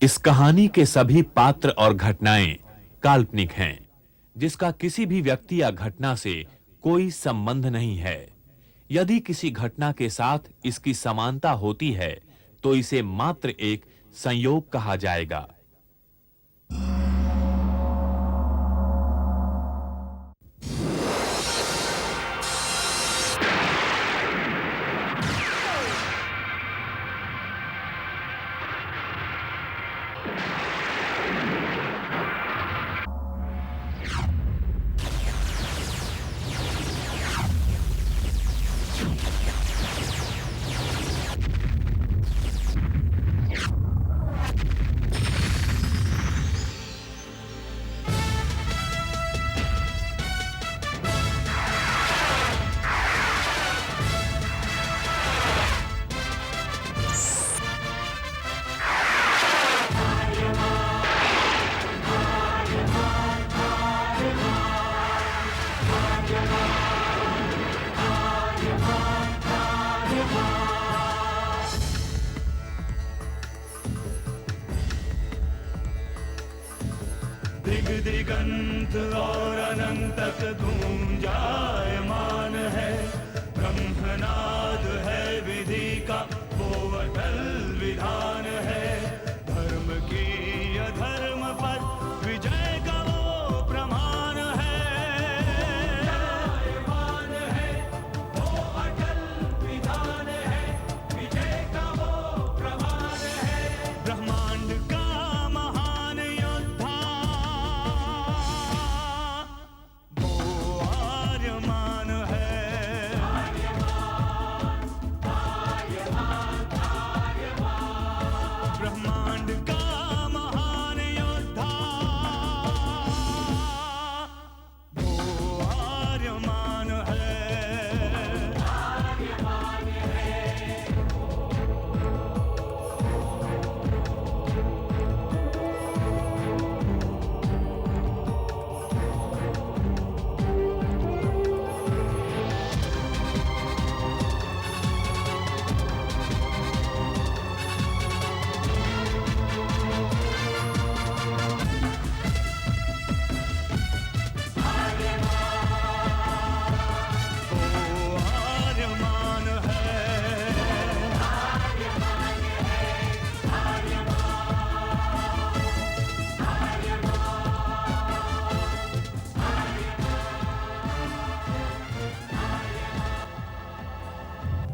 इस कहानी के सभी पात्र और घटनाएं काल्पनिक हैं, जिसका किसी भी व्यक्ति या घटना से कोई संबंध नहीं है। यदि किसी घटना के साथ इसकी समानता होती है, तो इसे मात्र एक संयोग कहा जाएगा। दिगंत और अनंत तक गूंजायमान है। ब्रह्मनाद है विधि का वो अटल विधान है। धर्म की अधर्म पर विजय का वो प्रमाण है। जायमान है वो अटल विधान है। विजय का वो प्रमाण है। ब्रह्मांड का महान योद्धा ब्रह्मांड का महान योद्धा वो आर्यमान है।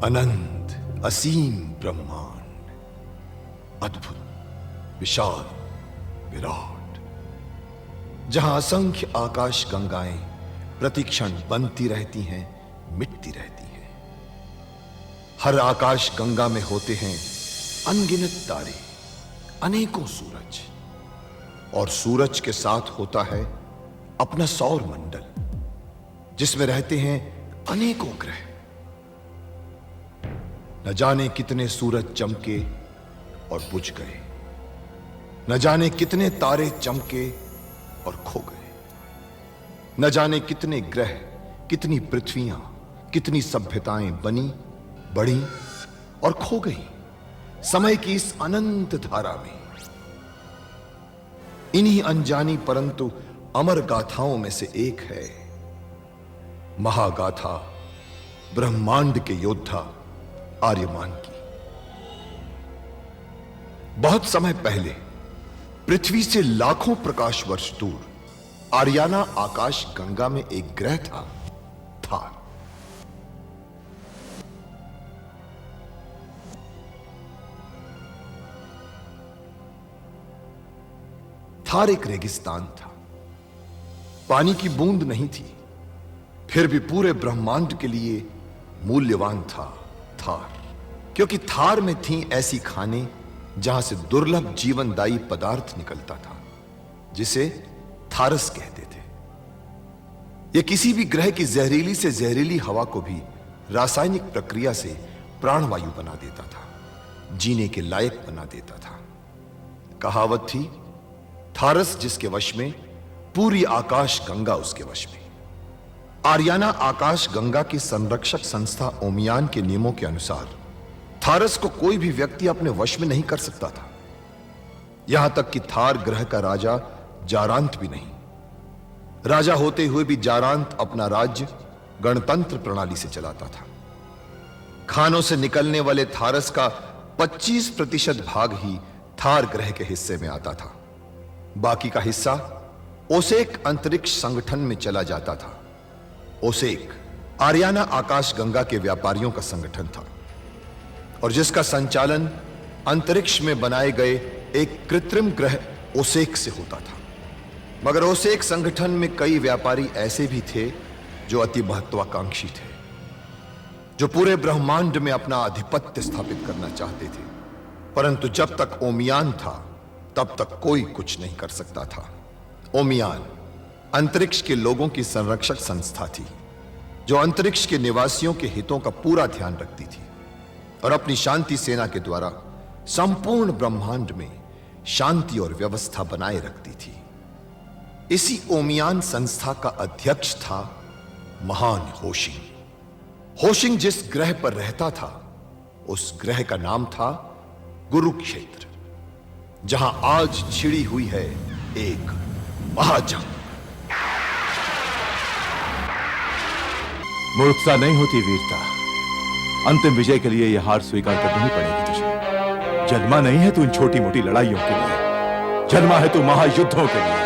अनंत असीम ब्रह्मांड, अद्भुत, विशाल, विराट, जहां असंख्य आकाश गंगाएं प्रतिक्षण बनती रहती हैं, मिटती रहती हैं। हर आकाश गंगा में होते हैं अनगिनत तारे, अनेकों सूरज, और सूरज के साथ होता है अपना सौर मंडल, जिसमें रहते हैं अनेकों ग्रह। न जाने कितने सूरज चमके और बुझ गए, न जाने कितने तारे चमके और खो गए, न जाने कितने ग्रह, कितनी पृथ्वियां, कितनी सभ्यताएं बनी, बढ़ी और खो गई समय की इस अनंत धारा में। इन्हीं अनजानी परंतु अमर गाथाओं में से एक है महागाथा ब्रह्मांड के योद्धा आर्यमान की। बहुत समय पहले पृथ्वी से लाखों प्रकाश वर्ष दूर आर्याना आकाश गंगा में एक ग्रह था, थार। थार एक रेगिस्तान था, पानी की बूंद नहीं थी, फिर भी पूरे ब्रह्मांड के लिए मूल्यवान था थार, क्योंकि थार में थी ऐसी खाने जहां से दुर्लभ जीवनदायी पदार्थ निकलता था, जिसे थारस कहते थे। यह किसी भी ग्रह की जहरीली से जहरीली हवा को भी रासायनिक प्रक्रिया से प्राणवायु बना देता था, जीने के लायक बना देता था। कहावत थी, थारस जिसके वश में, पूरी आकाश गंगा उसके वश में। आर्याना आकाश गंगा की संरक्षक संस्था ओमियान के नियमों के अनुसार थारस को कोई भी व्यक्ति अपने वश में नहीं कर सकता था। यहां तक कि थार ग्रह का राजा जारांत भी नहीं। राजा होते हुए भी जारांत अपना राज्य गणतंत्र प्रणाली से चलाता था। खानों से निकलने वाले थारस का 25% भाग ही थार ग्रह के हिस्से में आता था। बाकी का हिस्सा ओसेक अंतरिक्ष संगठन में चला जाता था। ओसेक आरियाना आकाश गंगा के व्यापारियों का संगठन था और जिसका संचालन अंतरिक्ष में बनाए गए एक कृत्रिम ग्रह ओसेक से होता था। मगर ओसेक संगठन में कई व्यापारी ऐसे भी थे जो अति महत्वाकांक्षी थे, जो पूरे ब्रह्मांड में अपना आधिपत्य स्थापित करना चाहते थे। परंतु जब तक ओमियान था तब तक कोई कुछ नहीं कर सकता था। ओमियान अंतरिक्ष के लोगों की संरक्षक संस्था थी जो अंतरिक्ष के निवासियों के हितों का पूरा ध्यान रखती थी और अपनी शांति सेना के द्वारा संपूर्ण ब्रह्मांड में शांति और व्यवस्था बनाए रखती थी। इसी ओमियान संस्था का अध्यक्ष था महान होशिंग। होशिंग जिस ग्रह पर रहता था उस ग्रह का नाम था गुरुक्षेत्र, जहां आज छिड़ी हुई है एक महाजंग। मूर्खता नहीं होती वीरता। अंतिम विजय के लिए यह हार स्वीकार करनी ही पड़ेगी तुझे। जन्मा नहीं है तू इन छोटी मोटी लड़ाइयों के लिए, जन्मा है तू महायुद्धों के लिए।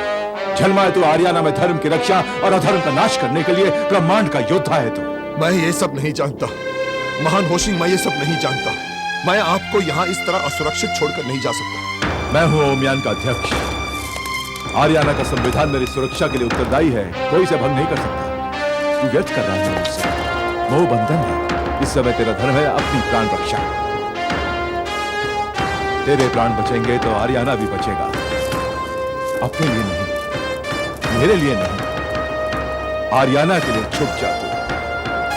जन्मा है तू आरियाना में धर्म की रक्षा और अधर्म का नाश करने के लिए। ब्रह्मांड का योद्धा है तू। मैं ये सब नहीं जानता महान होशिंग, मैं ये सब नहीं जानता। मैं आपको यहां इस तरह असुरक्षित छोड़कर नहीं जा सकता। मैं हूं ओमियान का अध्यक्ष। आरियाना का संविधान मेरी सुरक्षा के लिए उत्तरदायी है, कोई इसे भंग नहीं कर सकता। तू व्यर्थ कर रहा है मुझसे, मोह बंधन है। इस समय तेरा धर्म है अपनी प्राण रक्षा। तेरे प्राण बचेंगे तो आरियाना भी बचेगा। अपने लिए नहीं, मेरे लिए नहीं, आरियाना के लिए छुप जा तू।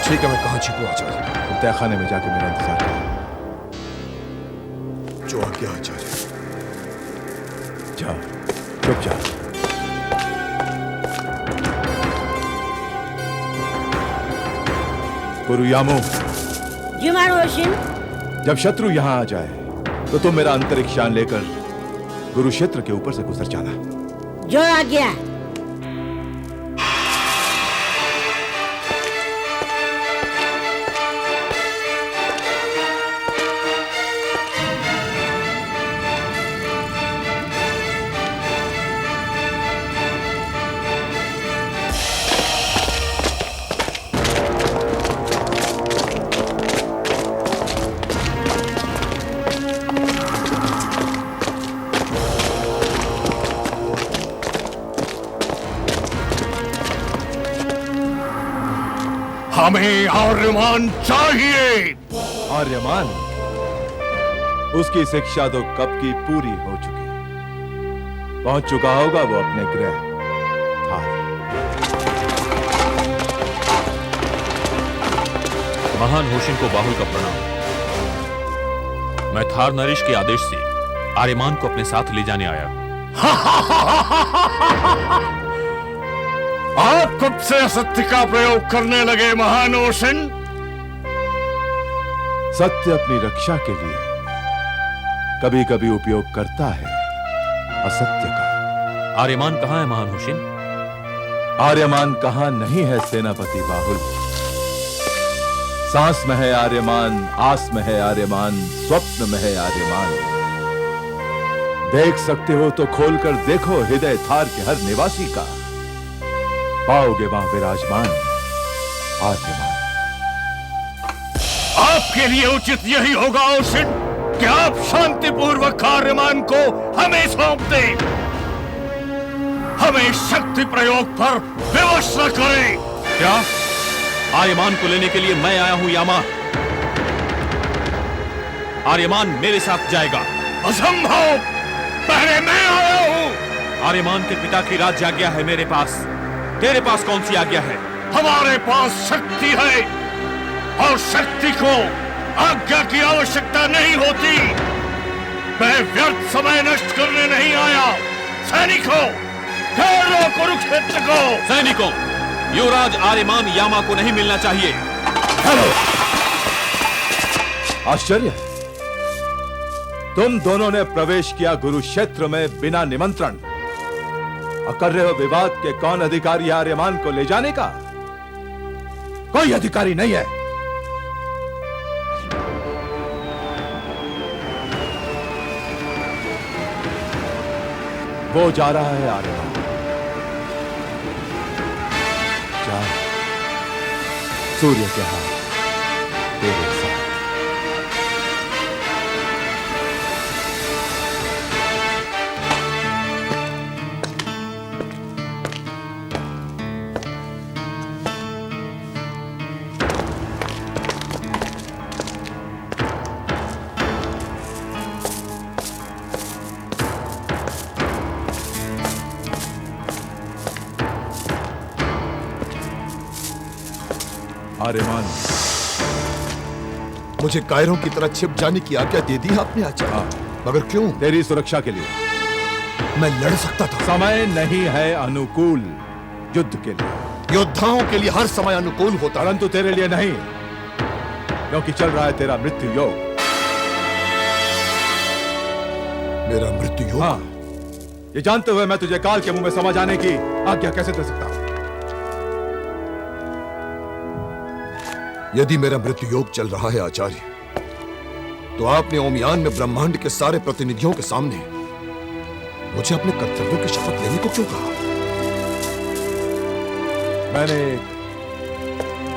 ठीक है, मैं कहां छिपू आचार्य? तुम तहखाने में जाके मेरा इंतजार करो। जो आज्ञा आचार्य। जा, चुप जा। गुरु यामो, जी महान होशिंग। जब शत्रु यहां आ जाए तो तुम मेरा अंतरिक्ष यान लेकर गुरुक्षेत्र के ऊपर से गुजर जाना। जो आज्ञा। हमें आर्यमान चाहिए। आर्यमान? उसकी शिक्षा तो कब की पूरी हो चुकी। पहुंच चुका होगा वो अपने ग्रह थार। महान होशिंग को बाहुल का प्रणाम। मैं थार नरेश के आदेश से आर्यमान को अपने साथ ले जाने आया। आप कब से असत्य का प्रयोग करने लगे महान होशिंग? सत्य अपनी रक्षा के लिए कभी कभी उपयोग करता है असत्य का। आर्यमान कहां है महान होशिंग? आर्यमान कहां नहीं है सेनापति बाहुल। सांस में है आर्यमान, आस में है आर्यमान, स्वप्न में है आर्यमान। देख सकते हो तो खोलकर देखो हृदय थार के हर निवासी का। पाओगे वहां विराजमान आर्यमान। आपके लिए उचित यही होगा होशिंग कि आप शांतिपूर्वक आर्यमान को हमें सौंप दें। हमें शक्ति प्रयोग पर विवश न करें। क्या आर्यमान को लेने के लिए मैं आया हूं यामा? आर्यमान मेरे साथ जाएगा। असंभव, पहले मैं आया हूं। आर्यमान के पिता की राज्य आज्ञा है मेरे पास। तेरे पास कौन सी आज्ञा है? हमारे पास शक्ति है और शक्ति को आज्ञा की आवश्यकता नहीं होती। मैं व्यर्थ समय नष्ट करने नहीं आया। सैनिकों, घेर लो कुरुक्षेत्र को। सैनिकों, युवराज आर्यमान यामा को नहीं मिलना चाहिए। आश्चर्य, तुम दोनों ने प्रवेश किया गुरु क्षेत्र में बिना निमंत्रण और कर रहे हो विवाद के कौन अधिकारी है आर्यमान को ले जाने का? कोई अधिकारी नहीं है। वो जा रहा है आर्यमान। जा, सूर्य के हाथ तेरे साथ। आर्यमान, मुझे कायरों की तरह छिप जाने की आज्ञा दे दी आपने आचार्य, मगर क्यों? तेरी सुरक्षा के लिए। मैं लड़ सकता था। समय नहीं है अनुकूल युद्ध के लिए। योद्धाओं के लिए हर समय अनुकूल होता है, परंतु तेरे लिए नहीं, क्योंकि चल रहा है तेरा मृत्यु योग। मेरा मृत्यु योग? हाँ, ये जानते हुए मैं तुझे काल के मुंह में समा जाने की आज्ञा कैसे दे सकता हूं? यदि मेरा मृत्यु योग चल रहा है आचार्य, तो आपने ओमियान में ब्रह्मांड के सारे प्रतिनिधियों के सामने मुझे अपने कर्तव्यों की शपथ लेने को क्यों कहा? मैंने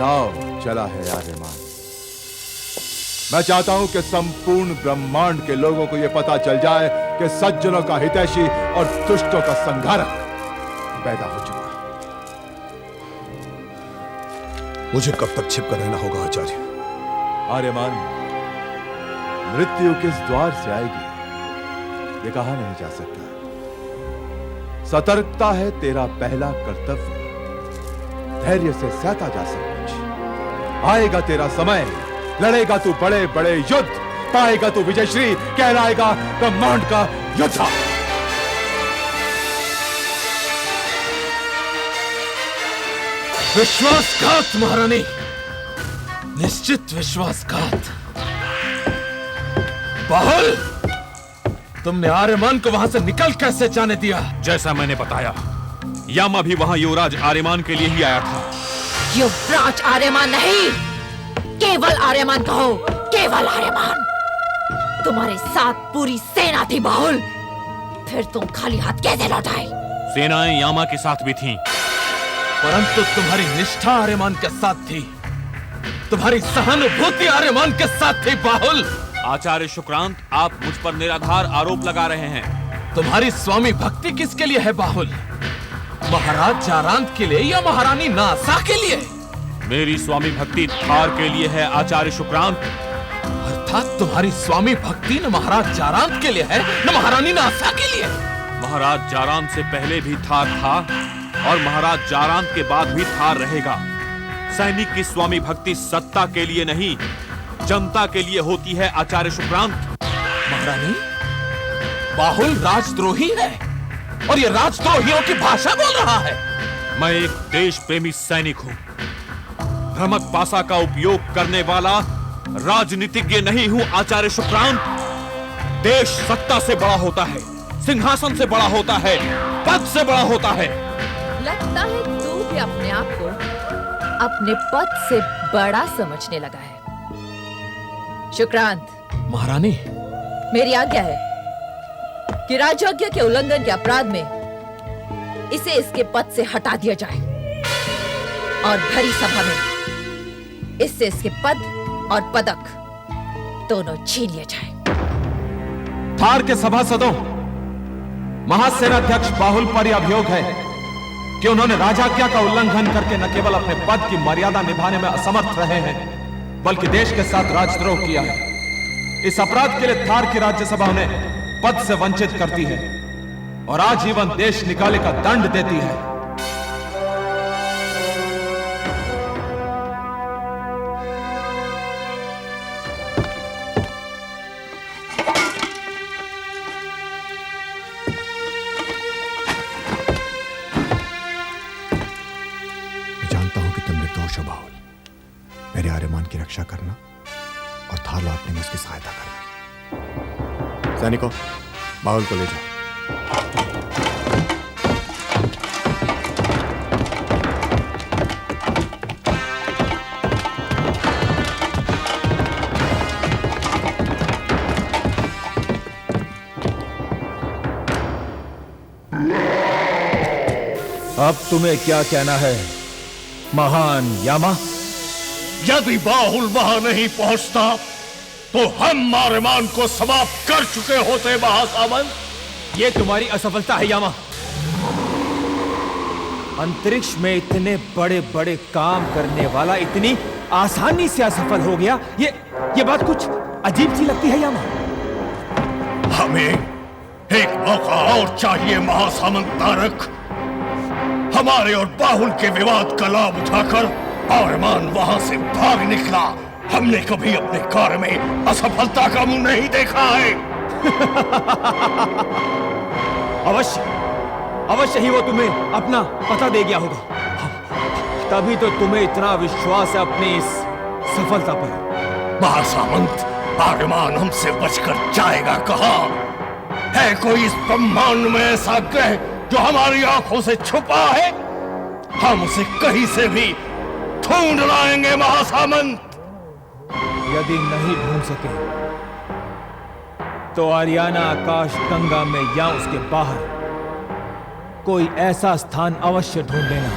दाव चला है आर्यमान। मैं चाहता हूं कि संपूर्ण ब्रह्मांड के लोगों को यह पता चल जाए कि सज्जनों का हितैषी और दुष्टों का संहारक पैदा हो चुका। मुझे कब तक छिपकर रहना होगा आचार्य? आर्यमान, मृत्यु किस द्वार से आएगी ये कहा नहीं जा सकता। सतर्कता है तेरा पहला कर्तव्य। धैर्य से सहता जा सब कुछ। आएगा तेरा समय, लड़ेगा तू बड़े बड़े युद्ध, पाएगा तू विजयश्री, कहलाएगा ब्रह्मांड का योद्धा। विश्वासघात महारानी, निश्चित विश्वासघात। बाहुल, तुमने आर्यमान को वहां से निकल कैसे जाने दिया? जैसा मैंने बताया, यामा भी वहां युवराज आर्यमान के लिए ही आया था। युवराज आर्यमान नहीं, केवल आर्यमान कहो, केवल आर्यमान। तुम्हारे साथ पूरी सेना थी बाहुल, फिर तुम खाली हाथ कैसे लौट आए? सेनाएं यामा के साथ भी थीं। परंतु तुम्हारी निष्ठा आर्यमान के साथ थी, तुम्हारी सहानुभूति आर्यमान के साथ थी बाहुल। आचार्य शुक्रांत, आप मुझ पर निराधार आरोप लगा रहे हैं। तुम्हारी स्वामी भक्ति किसके लिए है बाहुल? महाराज जारांत के लिए या महारानी नासा के लिए? मेरी स्वामी भक्ति थार के लिए है आचार्य शुक्रांत। अर्थात तुम्हारी स्वामी भक्ति न महाराज जारांत के लिए है न महारानी नासा के लिए। महाराज जारांत से पहले भी थार था और महाराज जारांत के बाद भी थार रहेगा। सैनिक की स्वामी भक्ति सत्ता के लिए नहीं, जनता के लिए होती है आचार्य शुक्रांत। महारानी, बाहुल राजद्रोही है और ये राजद्रोहियों की भाषा बोल रहा है। मैं एक देश प्रेमी सैनिक हूं। भ्रमक पासा का उपयोग करने वाला राजनीतिज्ञ नहीं हूं आचार्य शुक्रांत। देश सत्ता से बड़ा होता है, सिंहासन से बड़ा होता है, पद से बड़ा होता है। लगता है तू भी अपने आप को अपने पद से बड़ा समझने लगा है। शुक्रांत, महारानी, मेरी आज्ञा है कि राजआज्ञा के उल्लंघन के अपराध में इसे इसके पद से हटा दिया जाए और भरी सभा में इससे इसके पद और पदक दोनों छीन लिए जाए। थार के सभासदों, महासेनाध्यक्ष बाहुल पर यह अभियोग है कि उन्होंने राजाज्ञा का उल्लंघन करके न केवल अपने पद की मर्यादा निभाने में असमर्थ रहे हैं, बल्कि देश के साथ राजद्रोह किया है। इस अपराध के लिए थार की राज्यसभा उन्हें पद से वंचित करती है और आजीवन देश निकाले का दंड देती है। मेरे आर्यमान की रक्षा करना और थार लौटने में उसकी सहायता करना। सैनिकों, बाहुल को ले जाओ। अब तुम्हें क्या कहना है महान यामा? यदि बाहुल वहां नहीं पहुंचता तो हम मारेमान को समाप्त कर चुके होते महासामंत। ये तुम्हारी असफलता है यामा। अंतरिक्ष में इतने बड़े बड़े काम करने वाला इतनी आसानी से असफल हो गया, ये बात कुछ अजीब सी लगती है यामा। हमें एक मौका और चाहिए महासामंत तारक। हमारे और बाहुल के विवाद का लाभ उठाकर मारेमान वहां से भाग निकला। हमने कभी अपने कार्य में असफलता का मुंह नहीं देखा है। अवश्य ही वो तुम्हें अपना पता दे गया होगा, तभी तो तुम्हें इतना विश्वास है अपनी इस सफलता पर। महासामंत, मारेमान हमसे बचकर जाएगा कहां? है कोई इस ब्रह्मांड में ऐसा ग्रह जो हमारी आंखों से छुपा है? हम उसे कहीं से भी ढूंढ लाएंगे महासामंत। यदि नहीं ढूंढ सके तो आर्याना आकाश गंगा में या उसके बाहर कोई ऐसा स्थान अवश्य ढूंढ लेना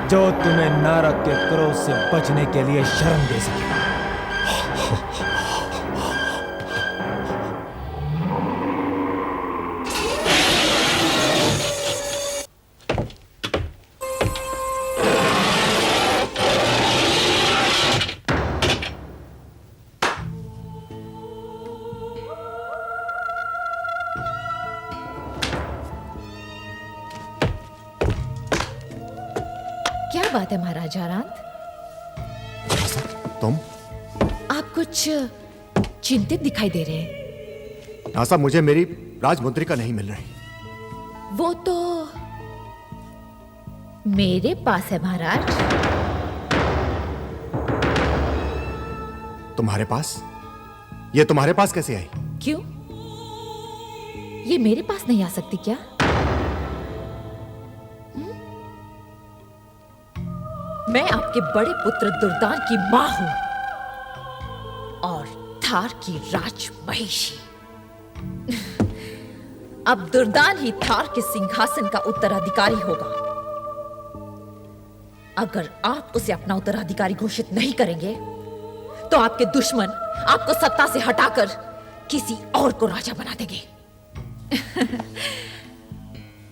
जो तुम्हें नरक के क्रोध से बचने के लिए शरण दे सके। क्या बात है महाराजा रांत? तुम? आप कुछ चिंतित दिखाई दे रहे हैं। नासा, मुझे मेरी राजमुद्रिका नहीं मिल रही। वो तो मेरे पास है महाराज। तुम्हारे पास? ये तुम्हारे पास कैसे आई? क्यों? ये मेरे पास नहीं आ सकती क्या? मैं आपके बड़े पुत्र दुर्दान की मां हूं और थार की राजमहिषी। अब दुर्दान ही थार के सिंहासन का उत्तराधिकारी होगा। अगर आप उसे अपना उत्तराधिकारी घोषित नहीं करेंगे तो आपके दुश्मन आपको सत्ता से हटाकर किसी और को राजा बना देंगे।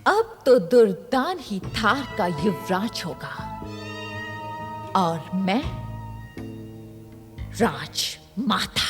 अब तो दुर्दान ही थार का युवराज होगा और मैं राजमाता।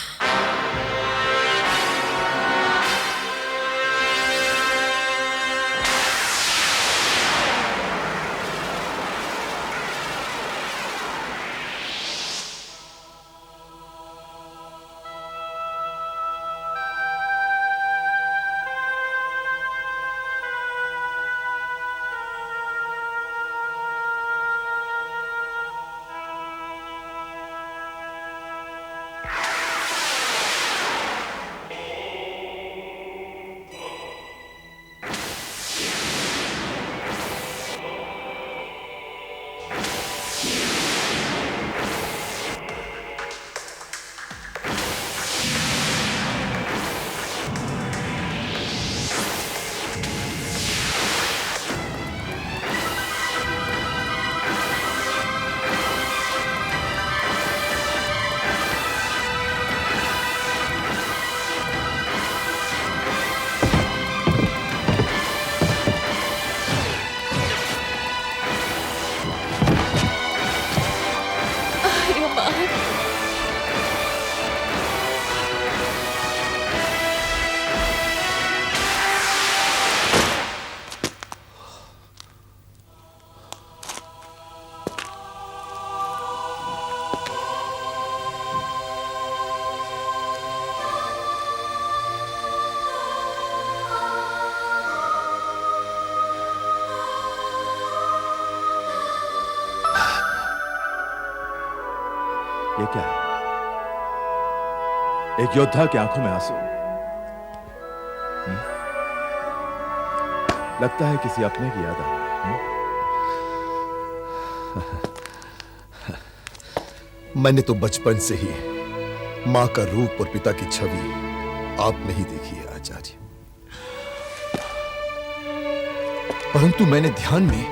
ये क्या है? एक योद्धा की आंखों में आंसू, लगता है किसी अपने की याद आई। मैंने तो बचपन से ही मां का रूप और पिता की छवि आप में ही देखी है आचार्य, परंतु मैंने ध्यान में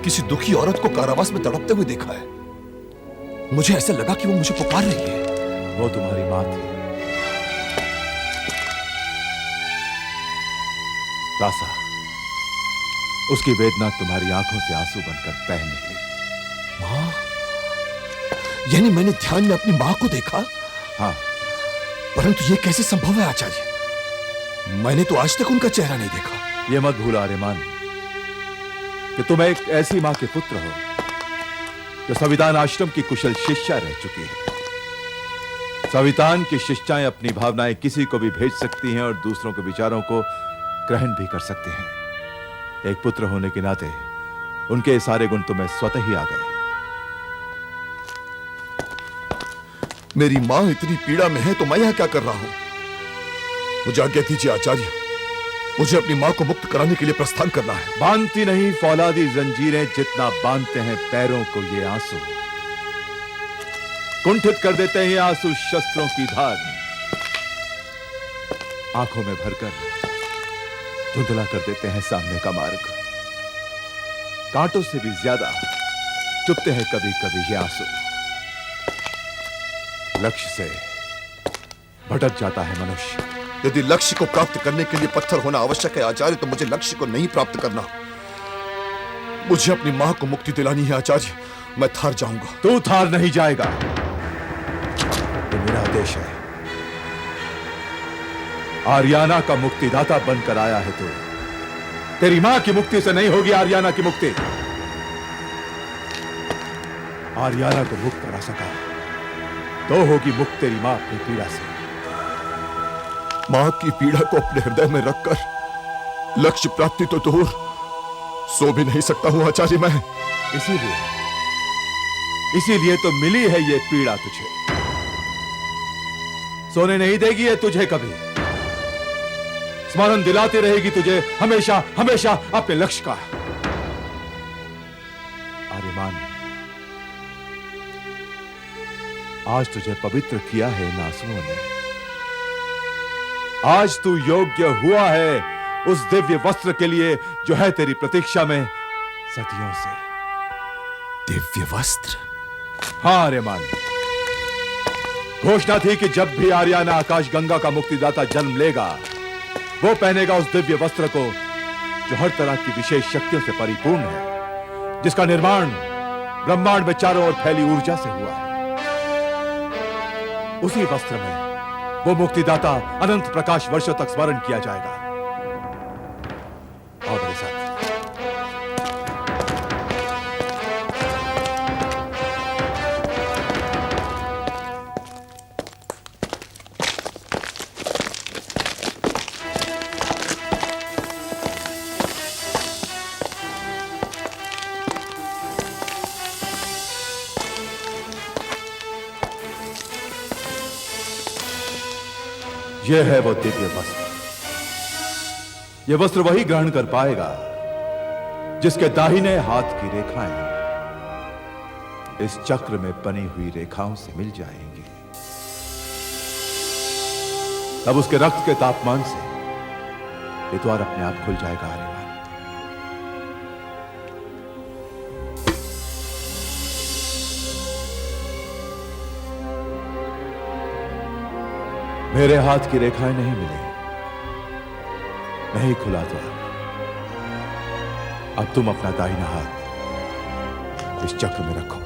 किसी दुखी औरत को कारावास में तड़पते हुए देखा है। मुझे ऐसा लगा कि वो मुझे पुकार रही है। वो तुम्हारी मां थी रासा। उसकी वेदना तुम्हारी आंखों से आंसू बनकर बह निकली। मां? यानी मैंने ध्यान में अपनी मां को देखा? हाँ, परंतु ये कैसे संभव है आचार्य? मैंने तो आज तक उनका चेहरा नहीं देखा। ये मत भूल आर्यमान कि तुम एक ऐसी मां के पुत्र हो जो संविधान आश्रम की कुशल शिष्या रह चुकी है। संविधान की शिष्याएं अपनी भावनाएं किसी को भी भेज सकती हैं और दूसरों के विचारों को ग्रहण भी कर सकती हैं। एक पुत्र होने के नाते उनके सारे गुण तुम्हें स्वतः ही आ गए। मेरी मां इतनी पीड़ा में है तो मैं यहां क्या कर रहा हूं? मुझे आज्ञा दीजिए आचार्य, मुझे अपनी मां को मुक्त कराने के लिए प्रस्थान करना है। बांधती नहीं फौलादी जंजीरें जितना बांधते हैं पैरों को ये आंसू। कुंठित कर देते हैं आंसू शस्त्रों की धार, आंखों में भरकर धुंधला कर देते हैं सामने का मार्ग। कांटों से भी ज्यादा चुभते हैं कभी कभी ये आंसू। लक्ष्य से भटक जाता है मनुष्य। यदि लक्ष्य को प्राप्त करने के लिए पत्थर होना आवश्यक है आचार्य, तो मुझे लक्ष्य को नहीं प्राप्त करना। मुझे अपनी मां को मुक्ति दिलानी है आचार्य। मैं थार जाऊंगा। तू थार नहीं जाएगा, ये मेरा आदेश है। आर्याना का मुक्तिदाता बनकर आया है तू। तेरी मां की मुक्ति से नहीं होगी आर्याना की मुक्ति। आर्याना को मुक्त करा सका तो होगी मुक्त तेरी मां अपनी पीड़ा से। मां की पीड़ा को अपने हृदय में रखकर लक्ष्य प्राप्ति तो दूर सो भी नहीं सकता हूं आचार्य मैं। इसीलिए तो मिली है ये पीड़ा तुझे। सोने नहीं देगी ये तुझे कभी। स्मरण दिलाती रहेगी तुझे हमेशा हमेशा अपने लक्ष्य का। आर्यमान, आज तुझे पवित्र किया है इन आंसुओं ने। आज तू योग्य हुआ है उस दिव्य वस्त्र के लिए जो है तेरी प्रतीक्षा में सदियों से। दिव्य वस्त्र? हाँ आर्यमान, घोषणा थी कि जब भी आर्याना आकाश गंगा का मुक्तिदाता जन्म लेगा वो पहनेगा उस दिव्य वस्त्र को जो हर तरह की विशेष शक्तियों से परिपूर्ण है, जिसका निर्माण ब्रह्मांड में चारों ओर फैली ऊर्जा से हुआ है। उसी वस्त्र में वो मुक्तिदाता अनंत प्रकाश वर्षों तक स्मरण किया जाएगा। और मेरे साथ यह है वो दिव्य वस्त्र। यह वस्त्र वही ग्रहण कर पाएगा जिसके दाहिने हाथ की रेखाएं इस चक्र में बनी हुई रेखाओं से मिल जाएंगी। तब उसके रक्त के तापमान से ये द्वार अपने आप खुल जाएगा आर्यमान। मेरे हाथ की रेखाएं नहीं मिली, नहीं खुला द्वार। अब तुम अपना दाहिना हाथ इस चक्र में रखो।